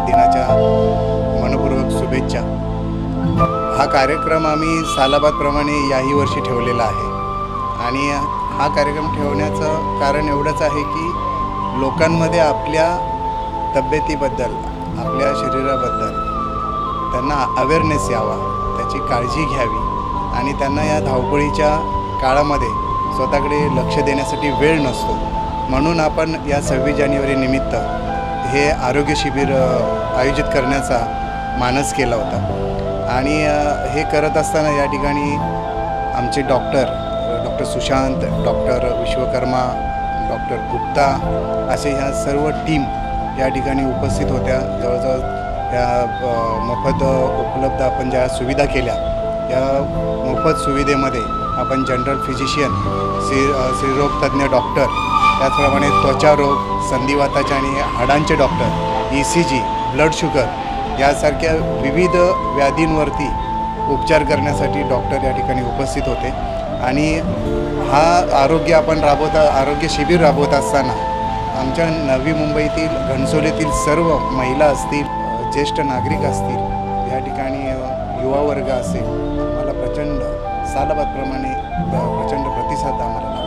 दिनाच्या मनपूर्वक शुभेच्छा। हा कार्यक्रम आम्ही सालाबादप्रमाणे याही वर्षी ठेवलेला आहे आणि हा कार्यक्रम ठेवण्याचं कारण एवढंच आहे की लोकांमध्ये आपल्या तब्येतीबद्दल, आपल्या शरीराबद्दल त्यांना अवेअरनेस यावा, त्याची काळजी घ्यावी आणि त्यांना या धावपळीच्या काळामध्ये स्वतःकडे लक्ष देण्यासाठी वेळ नसतो, म्हणून आपण या 26 जानेवारी निमित्त हे आरोग्य शिबिर आयोजित करण्याचा मानस केला होता। आणि हे करत असताना या ठिकाणी आमचे doctor Sushant, doctor Vishwakarma, doctor Gupta असे ह्या सर्व टीम या ठिकाणी उपस्थित होत्या। जवळजवळ या मोफत उपलब्ध आपण ज्या सुविधा केल्या, या मोफत सुविधेमध्ये आपण जनरल फिजिशियन, स्त्रीरोग तज्ज्ञ डॉक्टर, त्याचप्रमाणे त्वचारोग, संधिवाताचे आणि हाडांचे डॉक्टर, ECG, ब्लड शुगर यासारख्या विविध व्याधींवरती उपचार करण्यासाठी डॉक्टर या ठिकाणी उपस्थित होते। आणि हा आरोग्य शिबिर राबवत असताना आमच्या नवी मुंबईतील घनसोलीतील सर्व महिला असतील, ज्येष्ठ नागरिक असतील, या ठिकाणी युवा वर्ग असेल, मला प्रचंड सालाबादप्रमाणे प्रचंड प्रतिसाद आम्हाला लाभतो।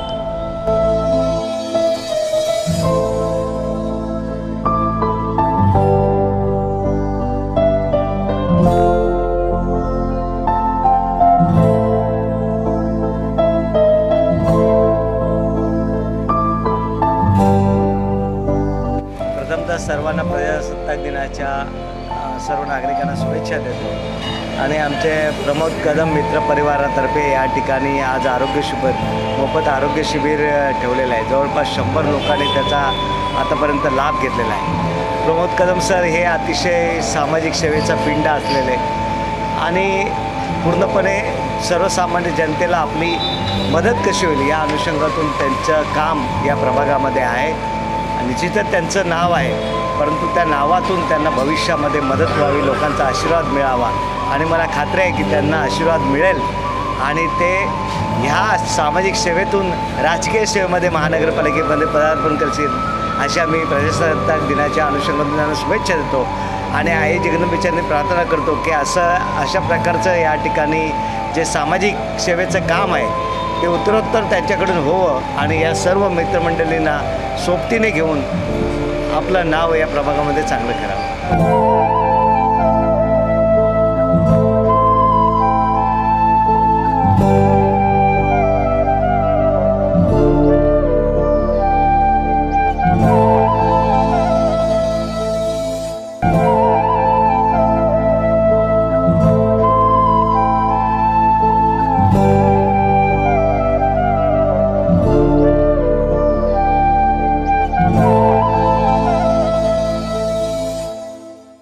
प्रथमतः सर्वांना प्रजासत्ताक दिनाच्या सर्व नागरिकांना शुभेच्छा देतो आणि आमचे प्रमोद कदम मित्र परिवारातर्फे या ठिकाणी आज मोफत आरोग्य शिबिर ठेवलेलं आहे। जवळपास 100 लोकांनी त्याचा आतापर्यंत लाभ घेतलेला आहे। प्रमोद कदम सर हे अतिशय सामाजिक सेवेचा पिंड असलेले आणि पूर्णपणे सर्वसामान्य जनतेला आपली मदत कशी होईल या अनुषंगातून त्यांचं काम या प्रभागामध्ये आहे। निश्चितच त्यांचं नाव आहे, परंतु त्या नावातून त्यांना भविष्यामध्ये मदत व्हावी, लोकांचा आशीर्वाद मिळावा आणि मला खात्री आहे की त्यांना आशीर्वाद मिळेल आणि ते ह्या सामाजिक सेवेतून राजकीय सेवेमध्ये महानगरपालिकेमध्ये पदार्पण करतील अशी आम्ही प्रजासत्ताक दिनाच्या अनुषंगाने त्यांना शुभेच्छा देतो। आणि आई जगदंबेच्यांनी प्रार्थना करतो की अशा प्रकारचं या ठिकाणी जे सामाजिक सेवेचं काम आहे ते उत्तरोत्तर त्यांच्याकडून होवं आणि या सर्व मित्रमंडळींना सोबतीने घेऊन आपलं नाव या प्रभागामध्ये चांगलं करावं।